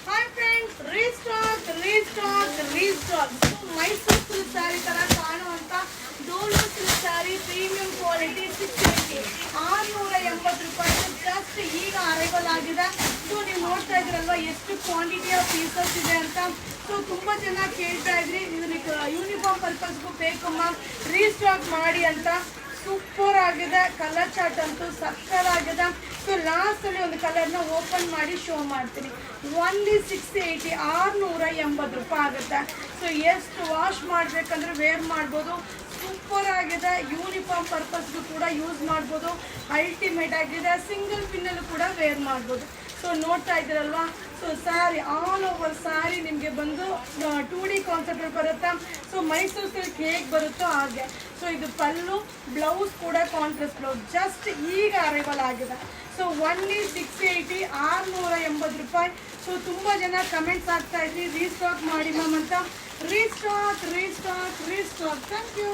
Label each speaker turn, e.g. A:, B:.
A: Hi friends, restock Mysore silk saree ತರ ಕಾಣುವಂತ Dola silk saree premium quality 680 ರೂಪಾಯಿ ಜಸ್ಟ್ ಈಗ ಅರೈವಲ್ ಆಗಿದೆ. ಸೊ ನೀವು ನೋಡ್ತಾ ಇದ್ರಲ್ವಾ ಎಷ್ಟು ಕ್ವಾಂಟಿಟಿ ಆಫ್ ಪೀಸಸ್ ಇದೆ ಅಂತ. ಸೊ ತುಂಬ ಜನ ಕೇಳ್ತಾ ಇದ್ರಿ ಇದಕ್ಕೆ ಯೂನಿಫಾರ್ಮ್ ಪರ್ಪಸ್ಗೂ ಬೇಕಮ್ಮ ರೀಸ್ಟಾಕ್ ಮಾಡಿ ಅಂತ. ಸೂಪರ್ ಆಗಿದೆ, ಕಲರ್ ಚಾರ್ಟ್ ಅಂತೂ ಸಕ್ಕತ್ತಾಗಿದೆ. ಸೊ ಲಾಸ್ಟಲ್ಲಿ ಒಂದು ಕಲರ್ನ ಓಪನ್ ಮಾಡಿ ಶೋ ಮಾಡ್ತೀನಿ. ಓನ್ಲಿ 680 680 ರೂಪಾಯಿ ಆಗುತ್ತೆ. ಸೊ ಎಷ್ಟು ವಾಶ್ ಮಾಡಬೇಕಂದ್ರೆ ವೇರ್ ಮಾಡ್ಬೋದು. ಸೂಪರ್ ಆಗಿದೆ, ಯೂನಿಫಾರ್ಮ್ ಪರ್ಪಸ್ಗೂ ಕೂಡ ಯೂಸ್ ಮಾಡ್ಬೋದು. ಅಲ್ಟಿಮೇಟ್ ಆಗಿದೆ, ಸಿಂಗಲ್ ಪಿನ್ನಲ್ಲೂ ಕೂಡ ವೇರ್ ಮಾಡ್ಬೋದು. ಸೊ ನೋಡ್ತಾ ಇದ್ದೀರಲ್ವಾ, so saree all over saree ನಿಮಗೆ ಬಂದು 2D ಕಾನ್ಸೆಪ್ಟ್ ಬರುತ್ತಾ. ಸೊ ಮೈಸೂರು ಸಿಲ್ಕ್ ಹೇಗೆ ಬರುತ್ತೋ ಹಾಗೆ. ಸೊ ಇದು ಪಲ್ಲು, ಬ್ಲೌಸ್ ಕೂಡ ಕಾಂಟ್ರಾಸ್ಟ್ ಬ್ಲೌಸ್ ಜಸ್ಟ್ ಈಗ ಅರೈವಲ್ ಆಗಿದೆ. ಸೊ ಓನ್ಲಿ 680 680 ರೂಪಾಯಿ. ಸೊ ತುಂಬ ಜನ ಕಮೆಂಟ್ಸ್ ಆಗ್ತಾ ಇದ್ರಿ ರೀಸ್ಟಾಕ್ ಮಾಡಿ ಮ್ಯಾಮ್ ಅಂತ. Restock thank you.